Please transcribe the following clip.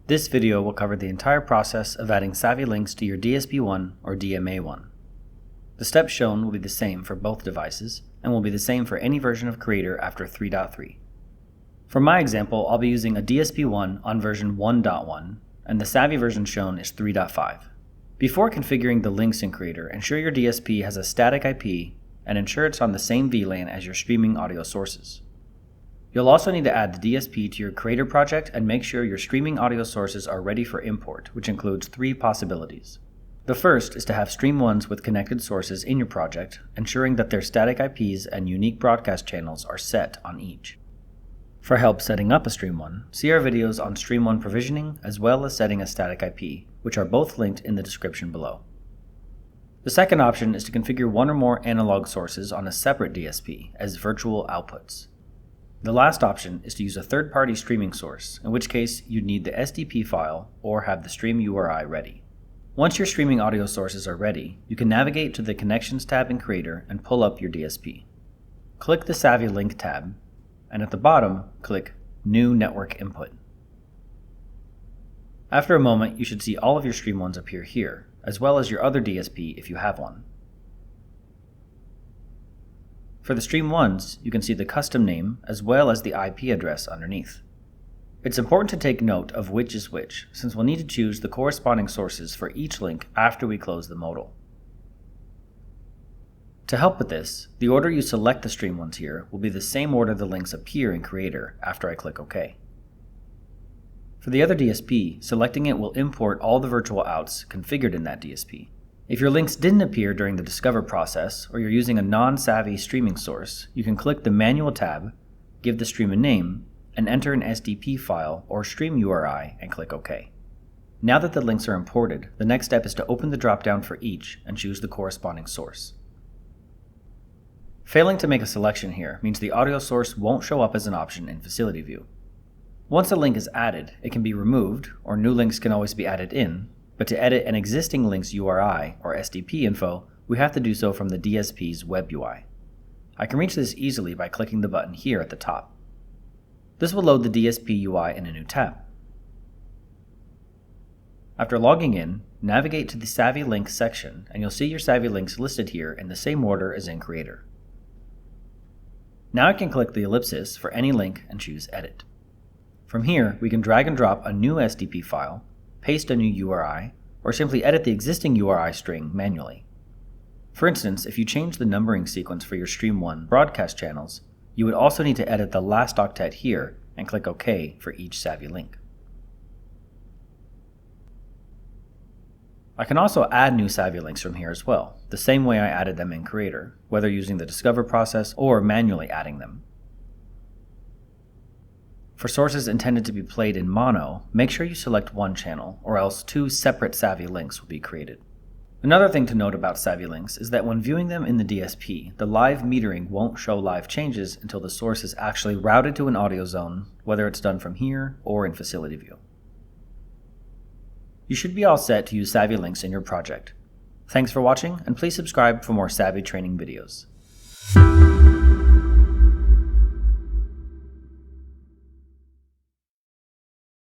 This video will cover the entire process of adding SAVI links to your DSP.One or DMA.One. The steps shown will be the same for both devices and will be the same for any version of Creator after 3.3. For my example, I'll be using a DSP.One on version 1.1 and the SAVI version shown is 3.5. Before configuring the links in Creator, ensure your DSP has a static IP and ensure it's on the same VLAN as your streaming audio sources. You'll also need to add the DSP to your Creator project and make sure your streaming audio sources are ready for import, which includes 3 possibilities. The first is to have STREAM.Ones with connected sources in your project, ensuring that their static IPs and unique broadcast channels are set on each. For help setting up a STREAM.One, see our videos on STREAM.One provisioning as well as setting a static IP, which are both linked in the description below. The second option is to configure one or more analog sources on a separate DSP as virtual outputs. The last option is to use a third-party streaming source, in which case you'd need the SDP file or have the stream URI ready. Once your streaming audio sources are ready, you can navigate to the Connections tab in Creator and pull up your DSP. Click the SAVI Link tab, and at the bottom, click New Network Input. After a moment, you should see all of your STREAM.Ones appear here, as well as your other DSP if you have one. For the STREAM.Ones, you can see the custom name as well as the IP address underneath. It's important to take note of which is which, since we'll need to choose the corresponding sources for each link after we close the modal. To help with this, the order you select the STREAM.Ones here will be the same order the links appear in Creator after I click OK. For the other DSP, selecting it will import all the virtual outs configured in that DSP. If your links didn't appear during the Discover process, or you're using a non-SAVI streaming source, you can click the Manual tab, give the stream a name, and enter an SDP file or stream URI and click OK. Now that the links are imported, the next step is to open the drop-down for each and choose the corresponding source. Failing to make a selection here means the audio source won't show up as an option in Facility View. Once a link is added, it can be removed, or new links can always be added in, but to edit an existing link's URI or SDP info, we have to do so from the DSP's Web UI. I can reach this easily by clicking the button here at the top. This will load the DSP UI in a new tab. After logging in, navigate to the SAVI Links section and you'll see your SAVI links listed here in the same order as in Creator. Now I can click the ellipsis for any link and choose Edit. From here, we can drag and drop a new SDP file, paste a new URI, or simply edit the existing URI string manually. For instance, if you change the numbering sequence for your STREAM.One broadcast channels, you would also need to edit the last octet here and click OK for each SAVI link. I can also add new SAVI links from here as well, the same way I added them in Creator, whether using the Discover process or manually adding them. For sources intended to be played in mono, make sure you select one channel, or else 2 separate SAVI links will be created. Another thing to note about SAVI links is that when viewing them in the DSP, the live metering won't show live changes until the source is actually routed to an audio zone, whether it's done from here or in Facility View. You should be all set to use SAVI links in your project. Thanks for watching, and please subscribe for more SAVI training videos.